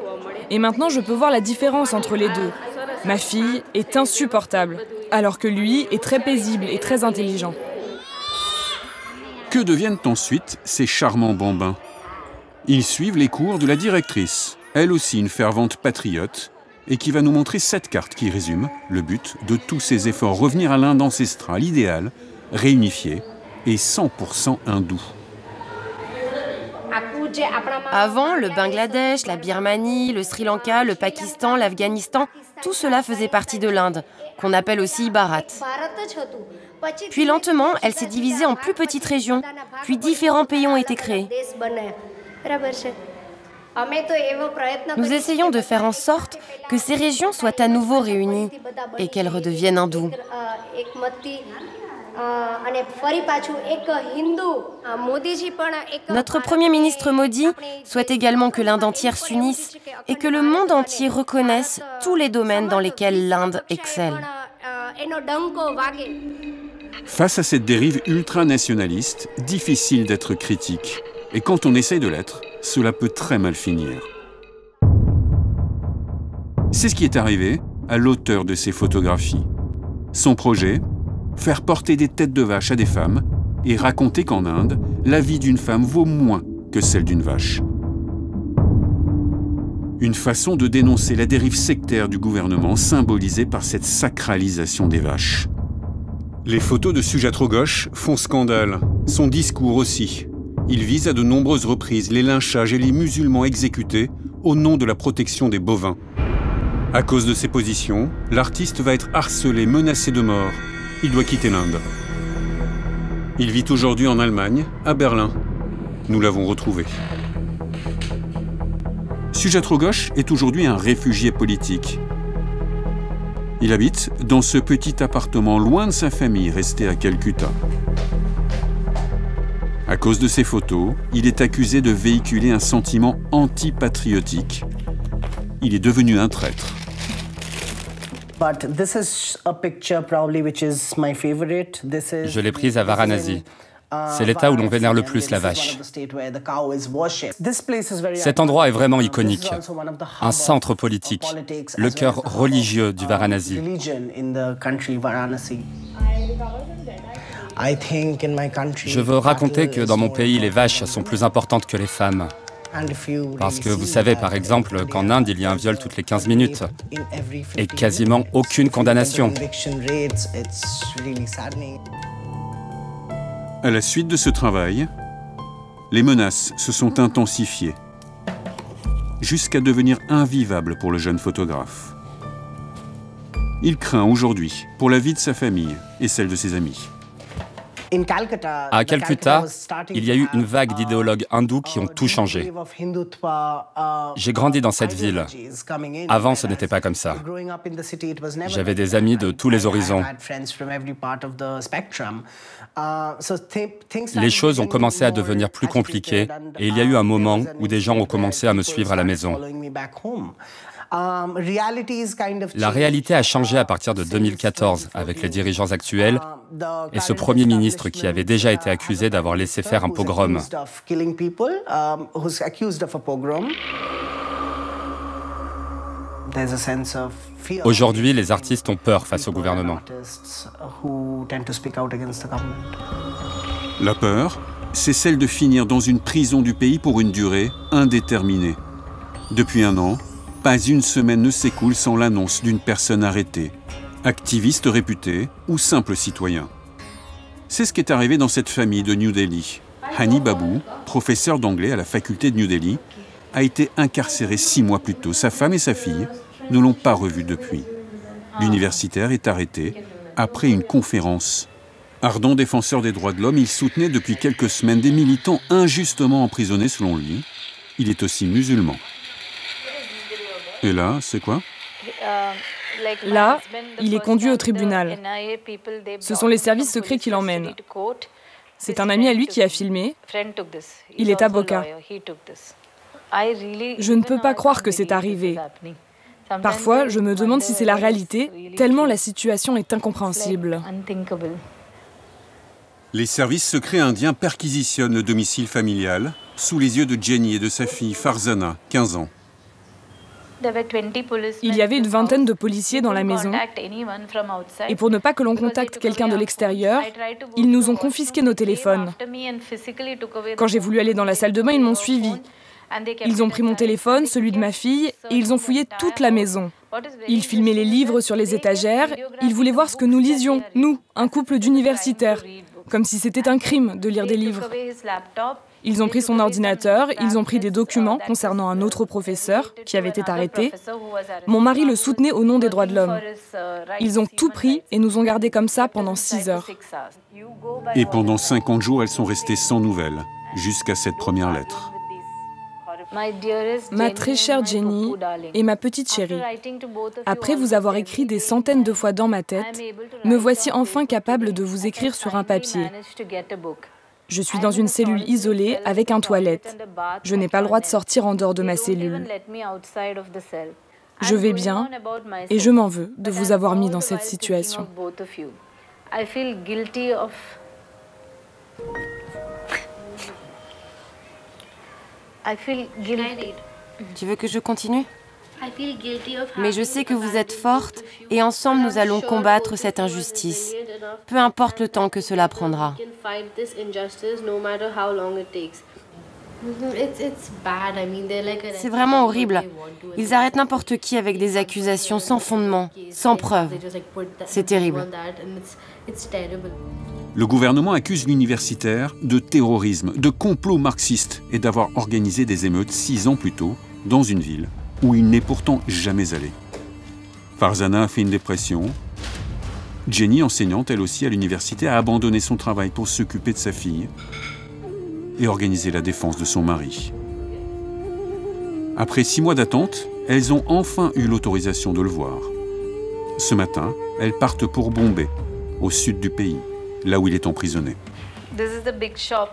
Et maintenant, je peux voir la différence entre les deux. Ma fille est insupportable, alors que lui est très paisible et très intelligent. Que deviennent ensuite ces charmants bambins? Ils suivent les cours de la directrice, elle aussi une fervente patriote, et qui va nous montrer 7 cartes qui résument le but de tous ces efforts, revenir à l'Inde ancestrale, idéal, réunifié et 100% hindou. Avant, le Bangladesh, la Birmanie, le Sri Lanka, le Pakistan, l'Afghanistan, tout cela faisait partie de l'Inde, qu'on appelle aussi Bharat. Puis lentement, elle s'est divisée en plus petites régions, puis différents pays ont été créés. Nous essayons de faire en sorte que ces régions soient à nouveau réunies et qu'elles redeviennent hindoues. Notre Premier ministre Modi souhaite également que l'Inde entière s'unisse et que le monde entier reconnaisse tous les domaines dans lesquels l'Inde excelle. Face à cette dérive ultranationaliste, difficile d'être critique. Et quand on essaye de l'être, cela peut très mal finir. C'est ce qui est arrivé à l'auteur de ces photographies. Son projet, faire porter des têtes de vache à des femmes et raconter qu'en Inde, la vie d'une femme vaut moins que celle d'une vache. Une façon de dénoncer la dérive sectaire du gouvernement symbolisée par cette sacralisation des vaches. Les photos de Sujatro Ghosh font scandale, son discours aussi. Il vise à de nombreuses reprises les lynchages et les musulmans exécutés au nom de la protection des bovins. À cause de ses positions, l'artiste va être harcelé, menacé de mort. Il doit quitter l'Inde. Il vit aujourd'hui en Allemagne, à Berlin. Nous l'avons retrouvé. Sujatro Ghosh est aujourd'hui un réfugié politique. Il habite dans ce petit appartement loin de sa famille, resté à Calcutta. À cause de ses photos, il est accusé de véhiculer un sentiment anti-patriotique. Il est devenu un traître. Je l'ai prise à Varanasi. C'est l'État où l'on vénère le plus la vache. Cet endroit est vraiment iconique. Un centre politique, le cœur religieux du Varanasi. Je veux raconter que dans mon pays, les vaches sont plus importantes que les femmes. Parce que vous savez, par exemple, qu'en Inde, il y a un viol toutes les 15 minutes. Et quasiment aucune condamnation. À la suite de ce travail, les menaces se sont intensifiées, jusqu'à devenir invivables pour le jeune photographe. Il craint aujourd'hui pour la vie de sa famille et celle de ses amis. À Calcutta, il y a eu une vague d'idéologues hindous qui ont tout changé. J'ai grandi dans cette ville. Avant, ce n'était pas comme ça. J'avais des amis de tous les horizons. Les choses ont commencé à devenir plus compliquées et il y a eu un moment où des gens ont commencé à me suivre à la maison. La réalité a changé à partir de 2014 avec les dirigeants actuels et ce Premier ministre qui avait déjà été accusé d'avoir laissé faire un pogrom. Aujourd'hui, les artistes ont peur face au gouvernement. La peur, c'est celle de finir dans une prison du pays pour une durée indéterminée. Depuis un an, pas une semaine ne s'écoule sans l'annonce d'une personne arrêtée, activiste réputé ou simple citoyen. C'est ce qui est arrivé dans cette famille de New Delhi. Hani Babu, professeur d'anglais à la faculté de New Delhi, a été incarcéré 6 mois plus tôt. Sa femme et sa fille ne l'ont pas revu depuis. L'universitaire est arrêté après une conférence. Ardent défenseur des droits de l'homme, il soutenait depuis quelques semaines des militants injustement emprisonnés selon lui. Il est aussi musulman. Et là, c'est quoi? Là, il est conduit au tribunal. Ce sont les services secrets qui l'emmènent. C'est un ami à lui qui a filmé. Il est avocat. Je ne peux pas croire que c'est arrivé. Parfois, je me demande si c'est la réalité, tellement la situation est incompréhensible. Les services secrets indiens perquisitionnent le domicile familial sous les yeux de Jenny et de sa fille Farzana, 15 ans. Il y avait une vingtaine de policiers dans la maison et pour ne pas que l'on contacte quelqu'un de l'extérieur, ils nous ont confisqué nos téléphones. Quand j'ai voulu aller dans la salle de bain, ils m'ont suivi. Ils ont pris mon téléphone, celui de ma fille, et ils ont fouillé toute la maison. Ils filmaient les livres sur les étagères, ils voulaient voir ce que nous lisions, nous, un couple d'universitaires, comme si c'était un crime de lire des livres. Ils ont pris son ordinateur, ils ont pris des documents concernant un autre professeur qui avait été arrêté. Mon mari le soutenait au nom des droits de l'homme. Ils ont tout pris et nous ont gardés comme ça pendant 6 heures. Et pendant 50 jours, elles sont restées sans nouvelles, jusqu'à cette première lettre. Ma très chère Jenny et ma petite chérie, après vous avoir écrit des centaines de fois dans ma tête, me voici enfin capable de vous écrire sur un papier. Je suis dans une cellule isolée avec un toilette. Je n'ai pas le droit de sortir en dehors de ma cellule. Je vais bien et je m'en veux de vous avoir mis dans cette situation. Tu veux que je continue? Mais je sais que vous êtes forte et ensemble nous allons combattre cette injustice, peu importe le temps que cela prendra. C'est vraiment horrible. Ils arrêtent n'importe qui avec des accusations sans fondement, sans preuve. C'est terrible. Le gouvernement accuse l'universitaire de terrorisme, de complot marxiste et d'avoir organisé des émeutes 6 ans plus tôt dans une ville où il n'est pourtant jamais allé. Farzana a fait une dépression. Jenny, enseignante elle aussi à l'université, a abandonné son travail pour s'occuper de sa fille et organiser la défense de son mari. Après 6 mois d'attente, elles ont enfin eu l'autorisation de le voir. Ce matin, elles partent pour Bombay, au sud du pays, là où il est emprisonné.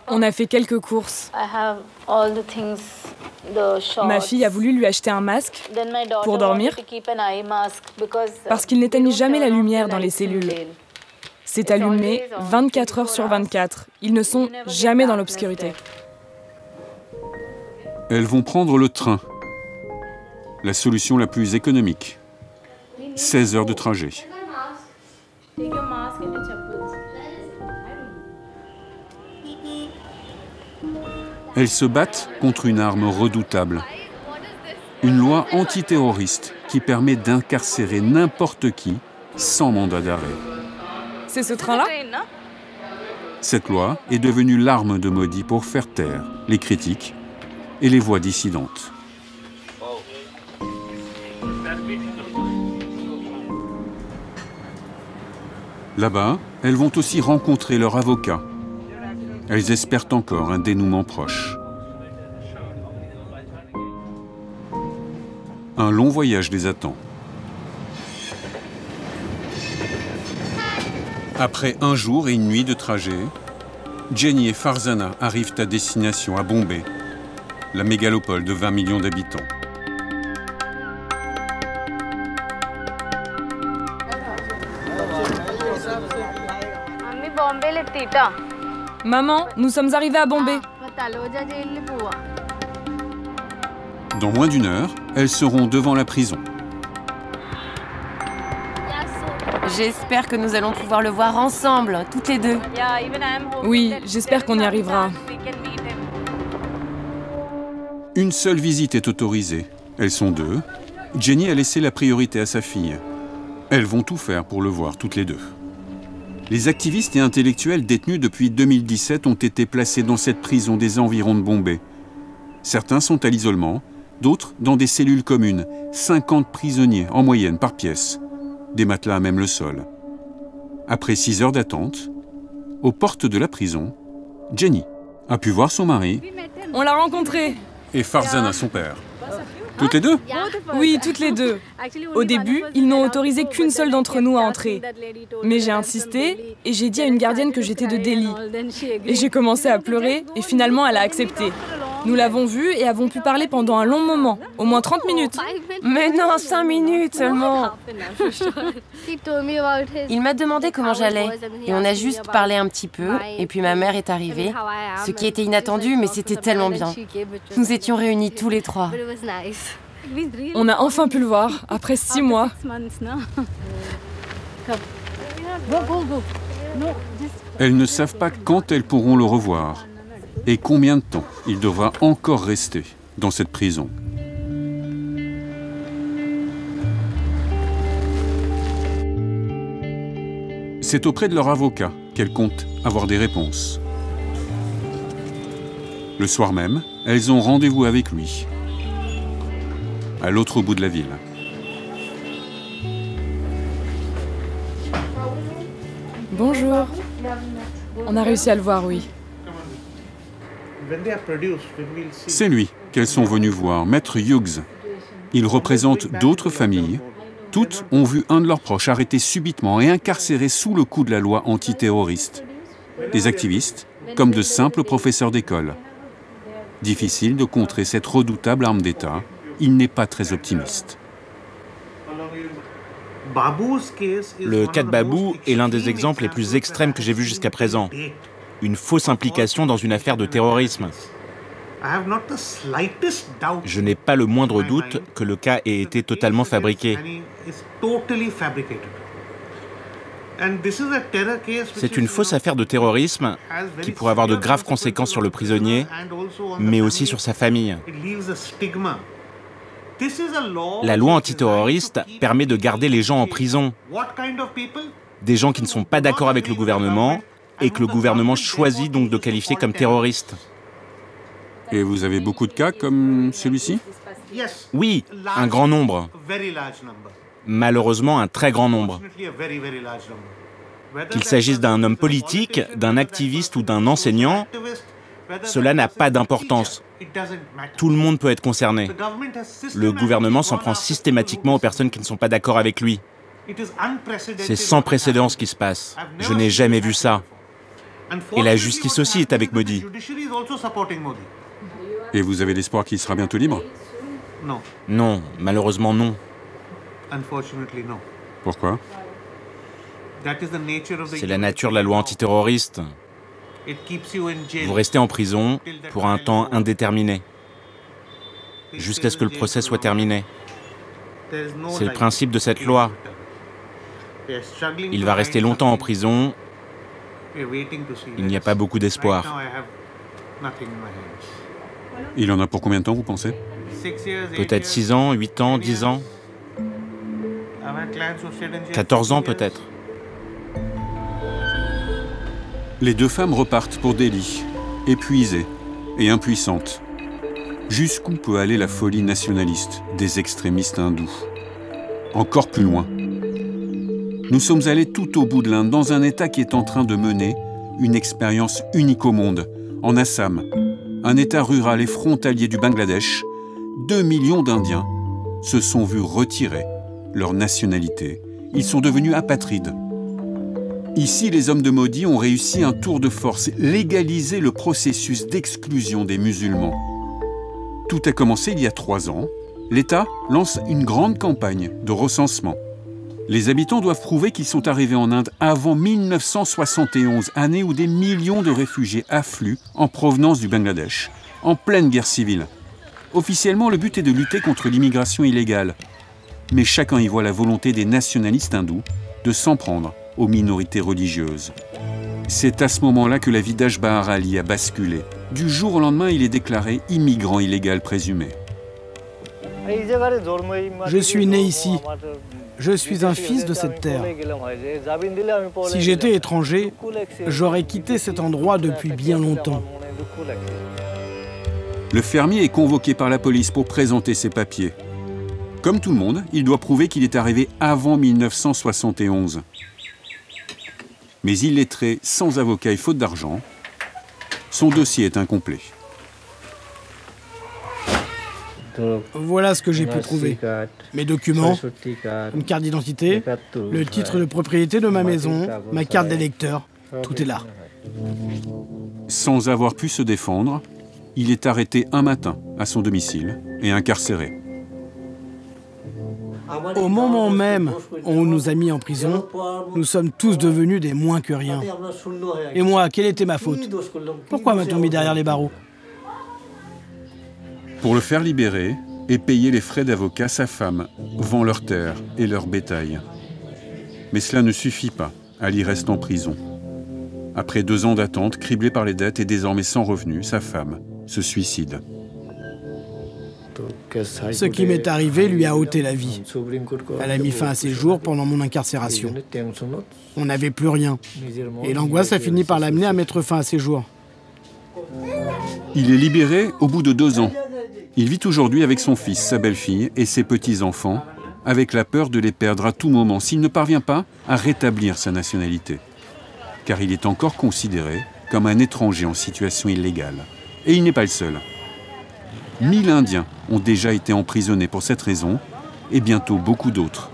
On a fait quelques courses. Ma fille a voulu lui acheter un masque pour dormir parce qu'il n'éteignent jamais la lumière dans les cellules. C'est allumé 24 heures sur 24. Ils ne sont jamais dans l'obscurité. Elles vont prendre le train, la solution la plus économique. 16 heures de trajet. Elles se battent contre une arme redoutable. Une loi antiterroriste qui permet d'incarcérer n'importe qui sans mandat d'arrêt. C'est ce train-là ? Cette loi est devenue l'arme de Modi pour faire taire les critiques et les voix dissidentes. Là-bas, elles vont aussi rencontrer leur avocat. Elles espèrent encore un dénouement proche. Un long voyage les attend. Après un jour et une nuit de trajet, Jenny et Farzana arrivent à destination à Bombay, la mégalopole de 20 millions d'habitants. Maman, nous sommes arrivés à Bombay. Dans moins d'une heure, elles seront devant la prison. J'espère que nous allons pouvoir le voir ensemble, toutes les deux. Oui, j'espère qu'on y arrivera. Une seule visite est autorisée. Elles sont deux. Jenny a laissé la priorité à sa fille. Elles vont tout faire pour le voir toutes les deux. Les activistes et intellectuels détenus depuis 2017 ont été placés dans cette prison des environs de Bombay. Certains sont à l'isolement, d'autres dans des cellules communes. 50 prisonniers en moyenne par pièce. Des matelas à même le sol. Après 6 heures d'attente, aux portes de la prison, Jenny a pu voir son mari. On l'a rencontré. Et Farzana, son père. Toutes les deux? Oui, toutes les deux. Au début, ils n'ont autorisé qu'une seule d'entre nous à entrer. Mais j'ai insisté et j'ai dit à une gardienne que j'étais de Delhi. Et j'ai commencé à pleurer et finalement elle a accepté. Nous l'avons vue et avons pu parler pendant un long moment, au moins 30 minutes. Mais non, 5 minutes seulement. Il m'a demandé comment j'allais et on a juste parlé un petit peu et puis ma mère est arrivée, ce qui était inattendu mais c'était tellement bien. Nous étions réunis tous les trois. On a enfin pu le voir, après 6 mois. Elles ne savent pas quand elles pourront le revoir et combien de temps il devra encore rester dans cette prison. C'est auprès de leur avocat qu'elles comptent avoir des réponses. Le soir même, elles ont rendez-vous avec lui, à l'autre bout de la ville. Bonjour. On a réussi à le voir, oui. C'est lui qu'elles sont venues voir, Maître Hughes. Il représente d'autres familles. Toutes ont vu un de leurs proches arrêté subitement et incarcéré sous le coup de la loi antiterroriste. Des activistes, comme de simples professeurs d'école. Difficile de contrer cette redoutable arme d'État. Il n'est pas très optimiste. Le cas de Babou est l'un des exemples les plus extrêmes que j'ai vus jusqu'à présent. Une fausse implication dans une affaire de terrorisme. Je n'ai pas le moindre doute que le cas ait été totalement fabriqué. C'est une fausse affaire de terrorisme qui pourrait avoir de graves conséquences sur le prisonnier, mais aussi sur sa famille. La loi antiterroriste permet de garder les gens en prison. Des gens qui ne sont pas d'accord avec le gouvernement et que le gouvernement choisit donc de qualifier comme terroristes. Et vous avez beaucoup de cas comme celui-ci? Oui, un grand nombre. Malheureusement, un très grand nombre. Qu'il s'agisse d'un homme politique, d'un activiste ou d'un enseignant, cela n'a pas d'importance. Tout le monde peut être concerné. Le gouvernement s'en prend systématiquement aux personnes qui ne sont pas d'accord avec lui. C'est sans précédent ce qui se passe. Je n'ai jamais vu ça. Et la justice aussi est avec Modi. Et vous avez l'espoir qu'il sera bientôt libre? Non, malheureusement non. Pourquoi? C'est la nature de la loi antiterroriste. Vous restez en prison pour un temps indéterminé, jusqu'à ce que le procès soit terminé. C'est le principe de cette loi. Il va rester longtemps en prison. Il n'y a pas beaucoup d'espoir. Il en a pour combien de temps, vous pensez? Peut-être 6 ans, 8 ans, 10 ans. 14 ans peut-être. Les deux femmes repartent pour Delhi, épuisées et impuissantes. Jusqu'où peut aller la folie nationaliste des extrémistes hindous? Encore plus loin. Nous sommes allés tout au bout de l'Inde, dans un État qui est en train de mener une expérience unique au monde, en Assam, un État rural et frontalier du Bangladesh. 2 millions d'Indiens se sont vus retirer leur nationalité. Ils sont devenus apatrides. Ici, les hommes de Modi ont réussi un tour de force, légaliser le processus d'exclusion des musulmans. Tout a commencé il y a 3 ans. L'État lance une grande campagne de recensement. Les habitants doivent prouver qu'ils sont arrivés en Inde avant 1971, année où des millions de réfugiés affluent en provenance du Bangladesh, en pleine guerre civile. Officiellement, le but est de lutter contre l'immigration illégale. Mais chacun y voit la volonté des nationalistes hindous de s'en prendre aux minorités religieuses. C'est à ce moment-là que la vie d'Ashbahar Ali a basculé. Du jour au lendemain, il est déclaré immigrant illégal présumé. Je suis né ici. Je suis un fils de cette terre. Si j'étais étranger, j'aurais quitté cet endroit depuis bien longtemps. Le fermier est convoqué par la police pour présenter ses papiers. Comme tout le monde, il doit prouver qu'il est arrivé avant 1971. Mais illettré, sans avocat et faute d'argent, son dossier est incomplet. Voilà ce que j'ai pu trouver. Mes documents, une carte d'identité, le titre de propriété de ma maison, ma carte d'électeur, tout est là. Sans avoir pu se défendre, il est arrêté un matin à son domicile et incarcéré. Au moment même où on nous a mis en prison, nous sommes tous devenus des moins que rien. Et moi, quelle était ma faute? Pourquoi m'a-t-on mis derrière les barreaux? Pour le faire libérer et payer les frais d'avocat, sa femme vend leurs terres et leur bétail. Mais cela ne suffit pas. Ali reste en prison. Après 2 ans d'attente, criblé par les dettes et désormais sans revenus, sa femme se suicide. Ce qui m'est arrivé lui a ôté la vie. Elle a mis fin à ses jours pendant mon incarcération. On n'avait plus rien. Et l'angoisse a fini par l'amener à mettre fin à ses jours. Il est libéré au bout de 2 ans. Il vit aujourd'hui avec son fils, sa belle-fille et ses petits-enfants, avec la peur de les perdre à tout moment s'il ne parvient pas à rétablir sa nationalité. Car il est encore considéré comme un étranger en situation illégale. Et il n'est pas le seul. 1000 Indiens ont déjà été emprisonnés pour cette raison, et bientôt beaucoup d'autres.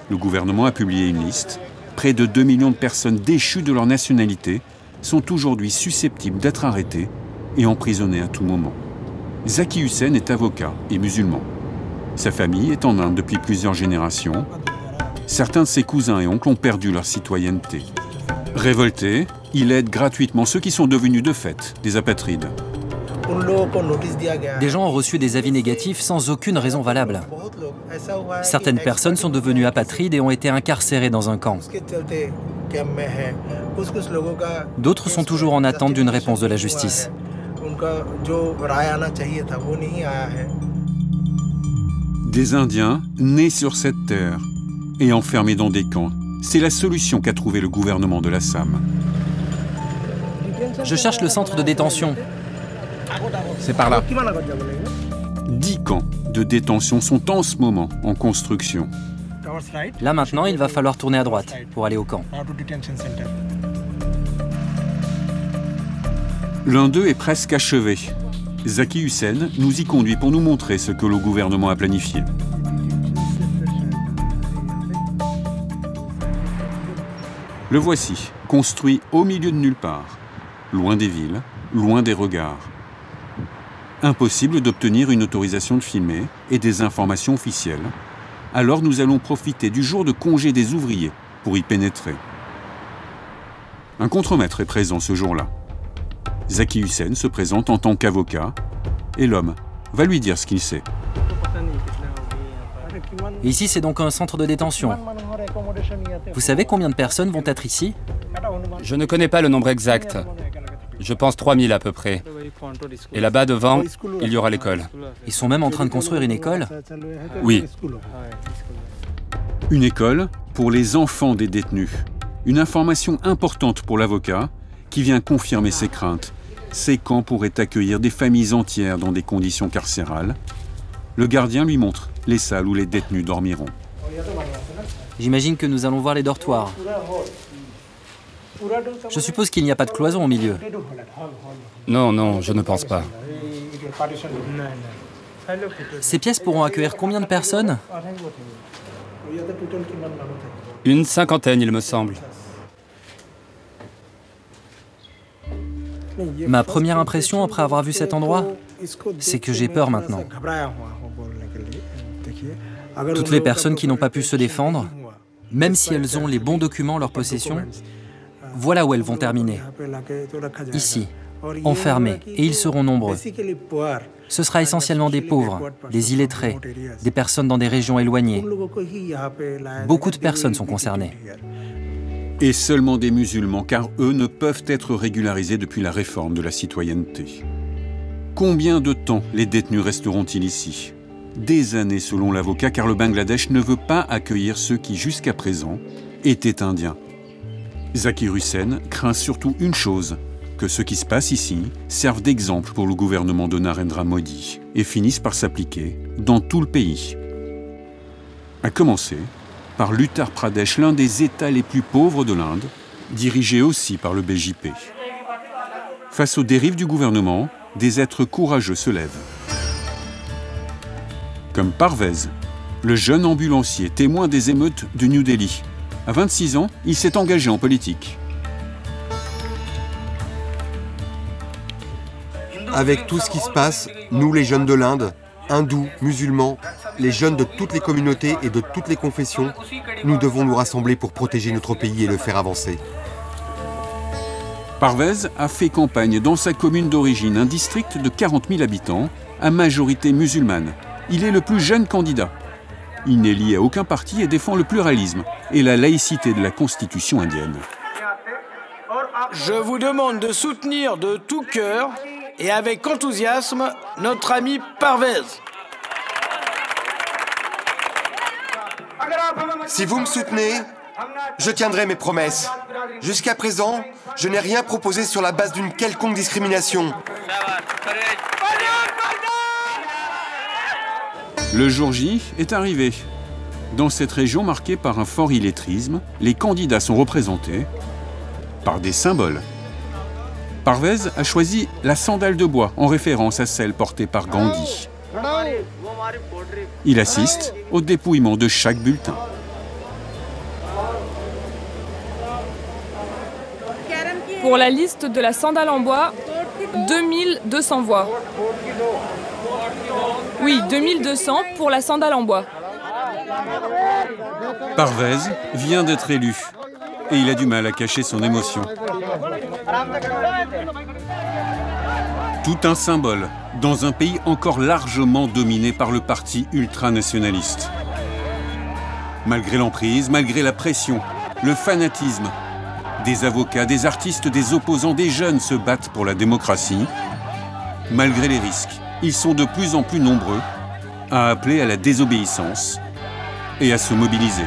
Le gouvernement a publié une liste. Près de 2 millions de personnes déchues de leur nationalité sont aujourd'hui susceptibles d'être arrêtées et emprisonnées à tout moment. Zaki Hussain est avocat et musulman. Sa famille est en Inde depuis plusieurs générations. Certains de ses cousins et oncles ont perdu leur citoyenneté. Révolté, il aide gratuitement ceux qui sont devenus de fait des apatrides. Des gens ont reçu des avis négatifs sans aucune raison valable. Certaines personnes sont devenues apatrides et ont été incarcérées dans un camp. D'autres sont toujours en attente d'une réponse de la justice. Des Indiens nés sur cette terre et enfermés dans des camps. C'est la solution qu'a trouvée le gouvernement de l'Assam. Je cherche le centre de détention. C'est par là. 10 camps de détention sont en ce moment en construction. Là maintenant, il va falloir tourner à droite pour aller au camp. L'un d'eux est presque achevé. Zaki Hussain nous y conduit pour nous montrer ce que le gouvernement a planifié. Le voici, construit au milieu de nulle part, loin des villes, loin des regards. Impossible d'obtenir une autorisation de filmer et des informations officielles. Alors nous allons profiter du jour de congé des ouvriers pour y pénétrer. Un contremaître est présent ce jour-là. Zaki Hussein se présente en tant qu'avocat et l'homme va lui dire ce qu'il sait. Ici, c'est donc un centre de détention. Vous savez combien de personnes vont être ici? Je ne connais pas le nombre exact. Je pense 3000 à peu près. Et là-bas devant, il y aura l'école. Ils sont même en train de construire une école? Oui. Une école pour les enfants des détenus. Une information importante pour l'avocat qui vient confirmer ses craintes. Ces camps pourraient accueillir des familles entières dans des conditions carcérales. Le gardien lui montre les salles où les détenus dormiront. J'imagine que nous allons voir les dortoirs. Je suppose qu'il n'y a pas de cloison au milieu. Non, non, je ne pense pas. Ces pièces pourront accueillir combien de personnes? Une cinquantaine, il me semble. Ma première impression après avoir vu cet endroit, c'est que j'ai peur maintenant. Toutes les personnes qui n'ont pas pu se défendre, même si elles ont les bons documents en leur possession, voilà où elles vont terminer. Ici, enfermés, et ils seront nombreux. Ce sera essentiellement des pauvres, des illettrés, des personnes dans des régions éloignées. Beaucoup de personnes sont concernées. Et seulement des musulmans, car eux ne peuvent être régularisés depuis la réforme de la citoyenneté. Combien de temps les détenus resteront-ils ici? Des années selon l'avocat, car le Bangladesh ne veut pas accueillir ceux qui, jusqu'à présent, étaient indiens. Zakir Hussain craint surtout une chose, que ce qui se passe ici serve d'exemple pour le gouvernement de Narendra Modi et finisse par s'appliquer dans tout le pays. À commencer par l'Uttar Pradesh, l'un des États les plus pauvres de l'Inde, dirigé aussi par le BJP. Face aux dérives du gouvernement, des êtres courageux se lèvent. Comme Parvez, le jeune ambulancier témoin des émeutes de New Delhi. À 26 ans, il s'est engagé en politique. Avec tout ce qui se passe, nous les jeunes de l'Inde, hindous, musulmans, les jeunes de toutes les communautés et de toutes les confessions, nous devons nous rassembler pour protéger notre pays et le faire avancer. Parvez a fait campagne dans sa commune d'origine, un district de 40 000 habitants, à majorité musulmane. Il est le plus jeune candidat. Il n'est lié à aucun parti et défend le pluralisme et la laïcité de la Constitution indienne. Je vous demande de soutenir de tout cœur et avec enthousiasme notre ami Parvez. Si vous me soutenez, je tiendrai mes promesses. Jusqu'à présent, je n'ai rien proposé sur la base d'une quelconque discrimination. Le jour J est arrivé. Dans cette région marquée par un fort illettrisme, les candidats sont représentés par des symboles. Parvez a choisi la sandale de bois en référence à celle portée par Gandhi. Il assiste au dépouillement de chaque bulletin. Pour la liste de la sandale en bois, 2200 voix. Oui, 2200 pour la sandale en bois. Parvez vient d'être élu et il a du mal à cacher son émotion. Tout un symbole dans un pays encore largement dominé par le parti ultranationaliste. Malgré l'emprise, malgré la pression, le fanatisme, des avocats, des artistes, des opposants, des jeunes se battent pour la démocratie. Malgré les risques, ils sont de plus en plus nombreux à appeler à la désobéissance et à se mobiliser.